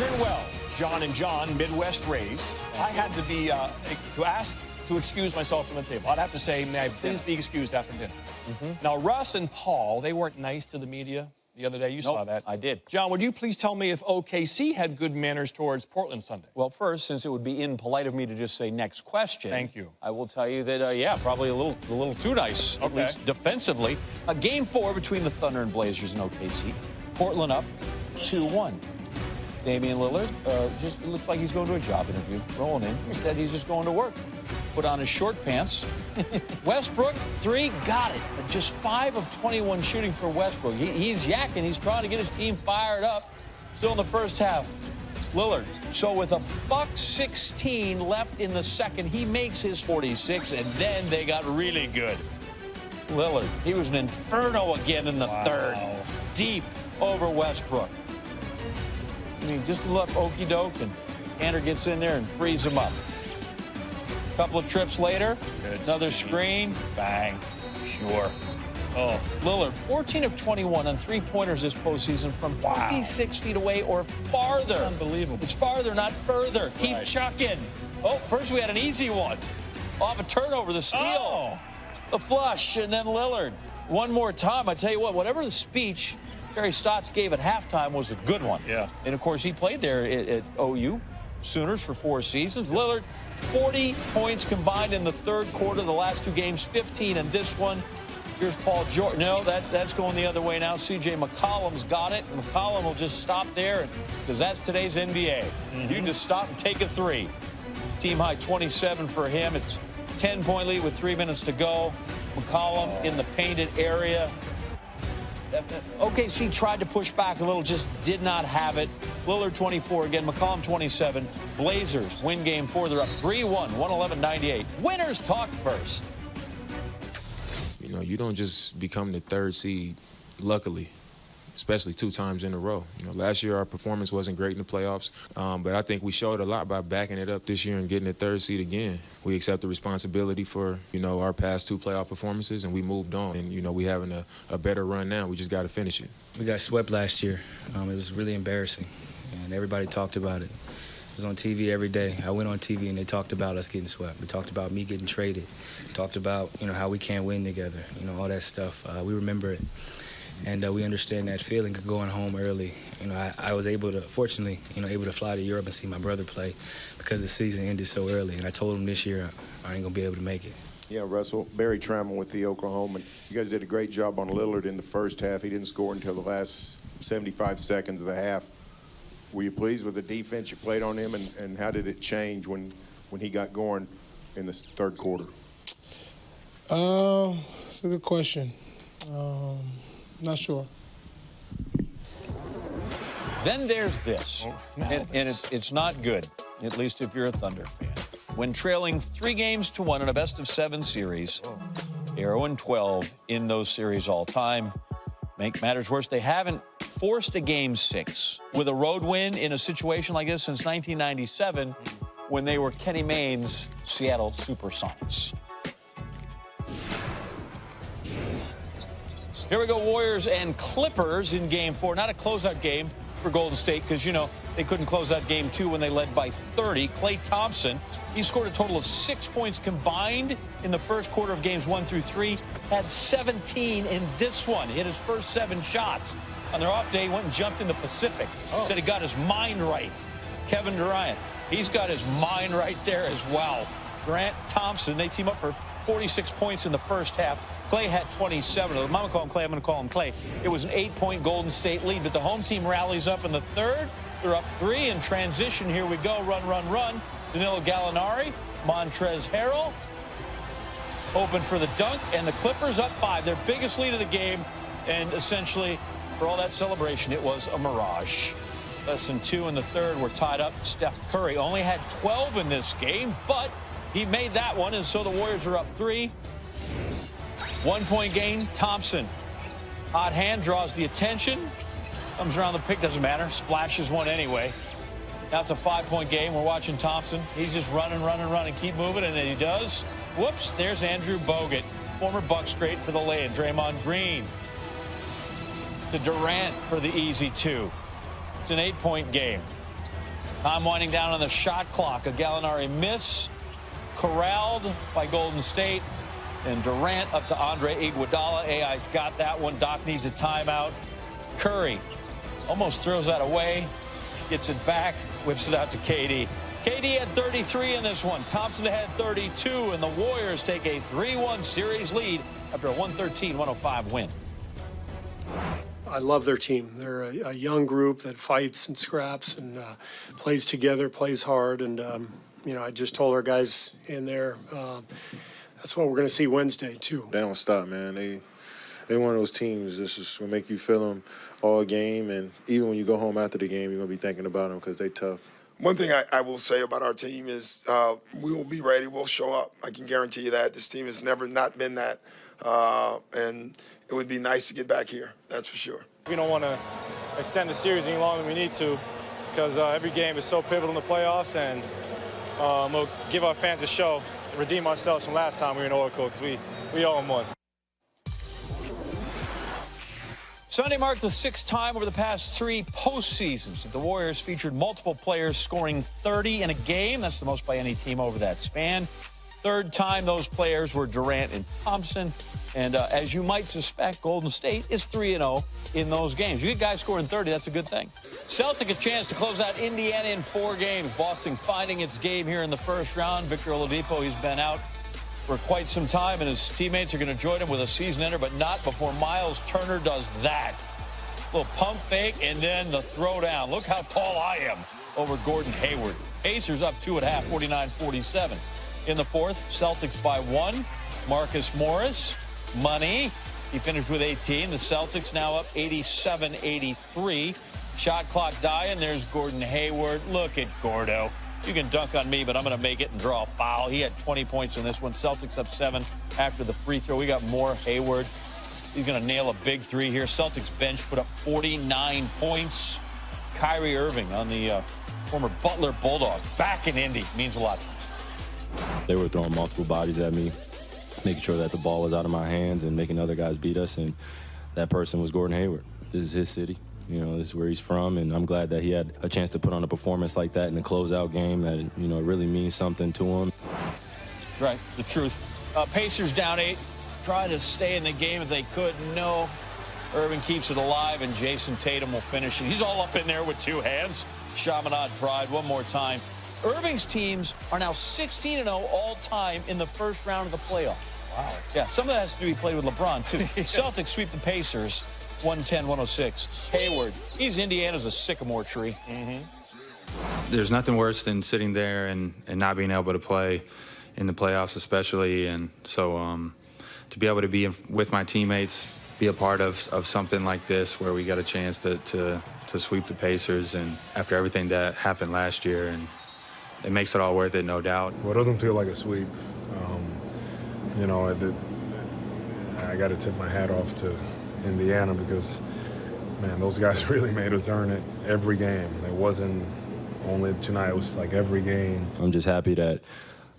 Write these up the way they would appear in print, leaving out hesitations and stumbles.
wondering, well, John and John, Midwest Rays, I had to be, to excuse myself from the table. I'd have to say, may I please be excused after dinner? Now, Russ and Paul, they weren't nice to the media the other day. You saw that. I did. John, would you please tell me if OKC had good manners towards Portland Sunday? Well, first, since it would be impolite of me to just say next question. Thank you. I will tell you that, yeah, probably a little too nice, at least defensively. A Game 4 between the Thunder and Blazers in OKC. Portland up 2-1. Damian Lillard just looks like he's going to a job interview, rolling in. Instead, he's just going to work. Put on his short pants. Westbrook, 3, got it. But just 5 of 21 shooting for Westbrook. He's yakking. He's trying to get his team fired up. Still in the first half. Lillard, so with a $1:16 left in the second, he makes his 46, and then they got really good. Lillard, he was an inferno again in the third. Deep over Westbrook. I mean, just a little okey-doke, and Cantor gets in there and frees him up. A couple of trips later, another screen, bang, sure. Oh, Lillard, 14 of 21 on three-pointers this postseason from 26 feet away or farther. Unbelievable. It's farther, not further. Keep chucking. Oh, first we had an easy one. Off a turnover, the steal. The flush, and then Lillard. One more time, I tell you what, whatever the speech Terry Stotts gave at halftime was a good one. Yeah. And, of course, he played there at OU, Sooners, for 4 seasons. Lillard, 40 points combined in the third quarter, the last 2 games, 15 in this one. Here's Paul George. No, that's going the other way now. C.J. McCollum's got it. McCollum will just stop there because that's today's NBA. You can just stop and take a 3. Team high 27 for him. It's 10-point lead with 3 minutes to go. McCollum in the painted area. OKC tried to push back a little, just did not have it. Lillard 24 again, McCollum 27. Blazers win Game 4. They're up 3-1, 111-98. Winners talk first. You know, you don't just become the 3rd seed, luckily, especially 2 times in a row. You know, last year our performance wasn't great in the playoffs, but I think we showed a lot by backing it up this year and getting the 3rd seed again. We accept the responsibility for, you know, our past 2 playoff performances, and we moved on. And, you know, we having a better run now. We just got to finish it. We got swept last year. It was really embarrassing, and everybody talked about it. It was on TV every day. I went on TV, and they talked about us getting swept. We talked about me getting traded. Talked about, you know, how we can't win together, you know, all that stuff. We remember it. And we understand that feeling of going home early. You know, I was able to, fortunately, you know, able to fly to Europe and see my brother play because the season ended so early. And I told him this year I ain't going to be able to make it. Yeah, Russell, Barry Trammell with the Oklahoma. You guys did a great job on Lillard in the first half. He didn't score until the last 75 seconds of the half. Were you pleased with the defense you played on him, and how did it change when he got going in the third quarter? That's a good question. Not sure. Then there's this, and it's not good, at least if you're a Thunder fan. When trailing 3-1 in a best-of-7 series, 0-12 in those series all time. Make matters worse, they haven't forced a Game 6 with a road win in a situation like this since 1997 when they were Kenny Mayne's Seattle Supersonics. Here we go, Warriors and Clippers in Game 4. Not a closeout game for Golden State because, you know, they couldn't close out Game 2 when they led by 30. Klay Thompson, he scored a total of 6 points combined in the first quarter of Games 1 through 3. Had 17 in this one. Hit his first 7 shots. On their off day, he went and jumped in the Pacific. Said he got his mind right. Kevin Durant, he's got his mind right there as well. Durant, Thompson, they team up for 46 points in the first half. Klay had 27. I'm going to call him Klay. I'm going to call him Klay. It was an 8-point Golden State lead, but the home team rallies up in the third. They're up 3 in transition. Here we go. Run, run, run. Danilo Gallinari, Montrezl Harrell, open for the dunk, and the Clippers up 5. Their biggest lead of the game, and essentially, for all that celebration, it was a mirage. Less than 2 in the third. We're tied up. Steph Curry only had 12 in this game, but he made that one, and so the Warriors are up 3. 1-point game, Thompson. Hot hand draws the attention. Comes around the pick, doesn't matter. Splashes one anyway. Now it's a 5-point game. We're watching Thompson. He's just running, running, running. Keep moving, and then he does. Whoops, there's Andrew Bogut. Former Bucks great for the lay. And Draymond Green to Durant for the easy 2. It's an 8-point game. Time winding down on the shot clock. A Gallinari miss, corralled by Golden State, and Durant up to Andre Iguodala. AI's got that one. Doc needs a timeout. Curry almost throws that away, gets it back, whips it out to KD. KD had 33 in this one. Thompson had 32, and the Warriors take a 3-1 series lead after a 113-105 win. I love their team. They're a young group that fights and scraps and plays together, plays hard. And, you know, I just told our guys in there, that's what we're going to see Wednesday, too. They don't stop, man. They one of those teams that's just going to make you feel them all game. And even when you go home after the game, you're going to be thinking about them because they tough. One thing I will say about our team is we will be ready. We'll show up. I can guarantee you that. This team has never not been that. And it would be nice to get back here. That's for sure. We don't want to extend the series any longer than we need to because every game is so pivotal in the playoffs, and we'll give our fans a show, redeem ourselves from last time we were in Oracle because we owe them one. Sunday marked the 6th time over the past 3 postseasons that the Warriors featured multiple players scoring 30 in a game. That's the most by any team over that span. 3rd time those players were Durant and Thompson. And as you might suspect, Golden State is 3-0 in those games. You get guys scoring 30, that's a good thing. Celtic a chance to close out Indiana in 4 games. Boston finding its game here in the first round. Victor Oladipo, he's been out for quite some time, and his teammates are going to join him with a season ender, but not before Miles Turner does that. Little pump fake, and then the throwdown. Look how tall I am over Gordon Hayward. Pacers up 2 at half, 49-47. In the 4th, Celtics by 1. Marcus Morris, money. He finished with 18. The Celtics now up 87-83. Shot clock dying. There's Gordon Hayward. Look at Gordo. You can dunk on me, but I'm going to make it and draw a foul. He had 20 points in this one. Celtics up 7 after the free throw. We got more Hayward. He's going to nail a big 3 here. Celtics bench put up 49 points. Kyrie Irving on the former Butler Bulldogs. Back in Indy. Means a lot. They were throwing multiple bodies at me, making sure that the ball was out of my hands and making other guys beat us, and that person was Gordon Hayward. This is his city. You know, this is where he's from, and I'm glad that he had a chance to put on a performance like that in the closeout game that, you know, really means something to him. Right, the truth. Pacers down 8, trying to stay in the game if they could. No. Irving keeps it alive, and Jason Tatum will finish it. He's all up in there with 2 hands. Chaminade pride one more time. Irving's teams are now 16-0 all-time in the first round of the playoffs. Wow. Yeah, some of that has to be played with LeBron, too. Celtics sweep the Pacers 110-106. Hayward, he's Indiana's a sycamore tree. There's nothing worse than sitting there and not being able to play in the playoffs especially. And so to be able to be with my teammates, be a part of something like this where we got a chance to sweep the Pacers, and after everything that happened last year, and it makes it all worth it, no doubt. Well, it doesn't feel like a sweep. You know, I got to tip my hat off to Indiana because, man, those guys really made us earn it every game. It wasn't only tonight, it was like every game. I'm just happy that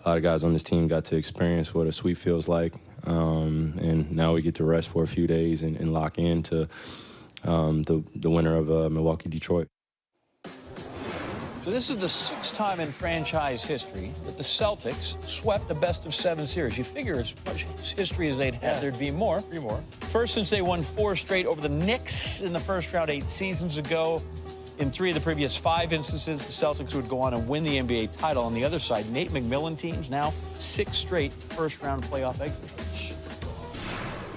a lot of guys on this team got to experience what a sweep feels like. And now we get to rest for a few days and lock into the winner of Milwaukee-Detroit. So this is the 6th time in franchise history that the Celtics swept a best-of-7 series. You figure as much history as they'd had, there'd be more. 3 more. First since they won 4 straight over the Knicks in the first round 8 seasons ago. In 3 of the previous 5 instances, the Celtics would go on and win the NBA title. On the other side, Nate McMillan teams now 6 straight first-round playoff exits.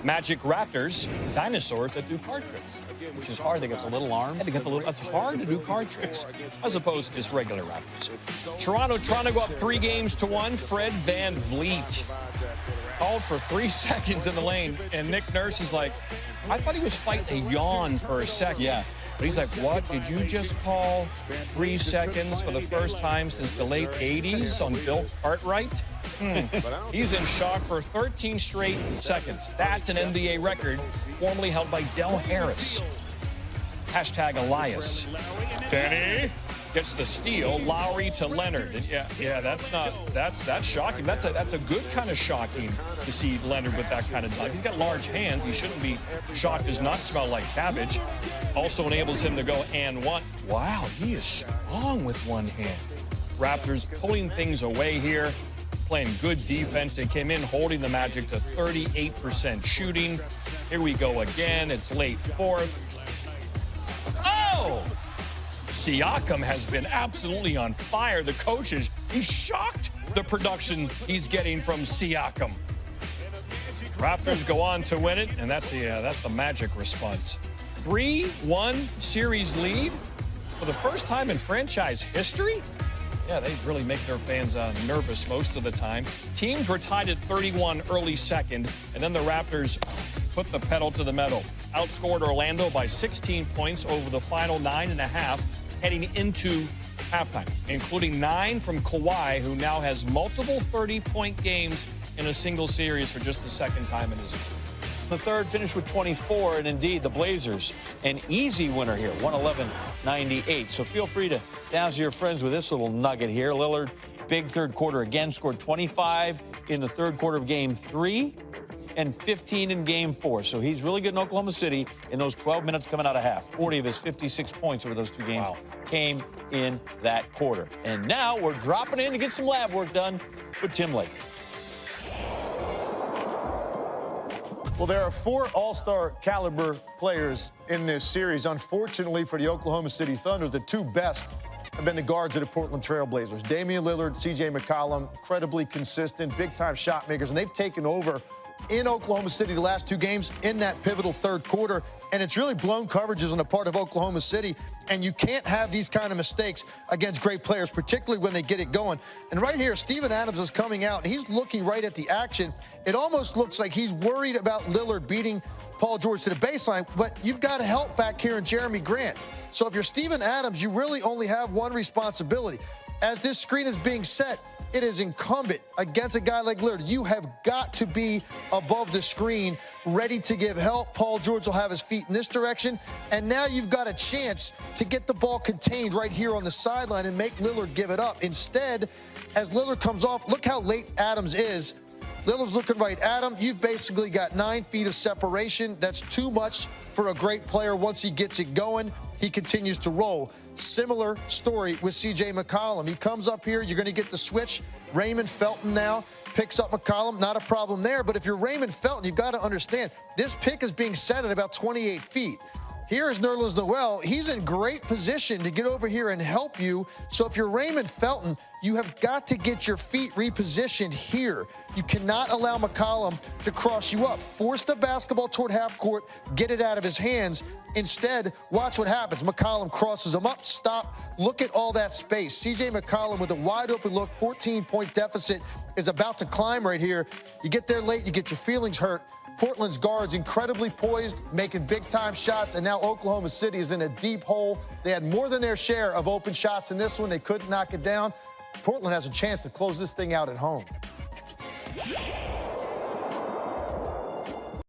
Magic Raptors, dinosaurs that do card tricks, which is hard. They get the little arms. It's hard to do card tricks, as opposed to just regular Raptors. Toronto trying to go up 3 games to 1. Fred Van Vliet called for 3 seconds in the lane, and Nick Nurse is like, I thought he was fighting a yawn for a second. Yeah. But he's like, what? Did you just call 3 seconds for the first time since the late 80s on Bill Cartwright? He's in shock for 13 straight seconds. That's an NBA record formerly held by Del Harris. #Elias. Denny. gets the steal. Lowry to Leonard. And that's shocking. That's a good kind of shocking to see Leonard with that kind of dunk. He's got large hands. He shouldn't be shocked, does not smell like cabbage. Also enables him to go and one. Wow, he is strong with one hand. Raptors pulling things away here, playing good defense. They came in holding the Magic to 38% shooting. Here we go again. It's late fourth. Oh! Siakam has been absolutely on fire. The coaches, he's shocked the production he's getting from Siakam. Raptors go on to win it, and that's the Magic response. 3-1 series lead for the first time in franchise history. Yeah, they really make their fans nervous most of the time. Teams were tied at 31 early second, and then the Raptors put the pedal to the metal. Outscored Orlando by 16 points over the final 9.5 heading into halftime, including 9 from Kawhi, who now has multiple 30-point games in a single series for just the second time in his career. The third finished with 24, and indeed the Blazers, an easy winner here, 111-98. So feel free to dazzle your friends with this little nugget here. Lillard, big third quarter again, scored 25 in the third quarter of Game 3 and 15 in Game 4. So he's really good in Oklahoma City in those 12 minutes coming out of half. 40 of his 56 points over those two games came in that quarter. And now we're dropping in to get some lab work done with Tim Legler. Well, there are 4 all-star caliber players in this series. Unfortunately for the Oklahoma City Thunder, the 2 best have been the guards of the Portland Trail Blazers. Damian Lillard, C.J. McCollum, incredibly consistent, big-time shot makers, and they've taken over in Oklahoma City the last 2 games in that pivotal third quarter, and it's really blown coverages on the part of Oklahoma City, and you can't have these kind of mistakes against great players, particularly when they get it going. And right here, Steven Adams is coming out, and he's looking right at the action. It almost looks like he's worried about Lillard beating Paul George to the baseline, but you've got help back here in Jeremy Grant. So if you're Steven Adams, you really only have one responsibility. As this screen is being set, it is incumbent against a guy like Lillard. You have got to be above the screen, ready to give help. Paul George will have his feet in this direction, and now you've got a chance to get the ball contained right here on the sideline and make Lillard give it up. Instead, as Lillard comes off, look how late Adams is. Lillard's looking right at him. You've basically got 9 feet of separation. That's too much for a great player. Once he gets it going, he continues to roll. Similar story with C.J. McCollum. He comes up here. You're going to get the switch. Raymond Felton now picks up McCollum. Not a problem there. But if you're Raymond Felton, you've got to understand this pick is being set at about 28 feet. Here is Nerlens Noel. He's in great position to get over here and help you. So if you're Raymond Felton, you have got to get your feet repositioned here. You cannot allow McCollum to cross you up. Force the basketball toward half court, get it out of his hands. Instead, watch what happens. McCollum crosses him up, stop, look at all that space. C.J. McCollum with a wide open look, 14-point deficit is about to climb right here. You get there late, you get your feelings hurt. Portland's guards incredibly poised, making big-time shots, and now Oklahoma City is in a deep hole. They had more than their share of open shots in this one. They couldn't knock it down. Portland has a chance to close this thing out at home.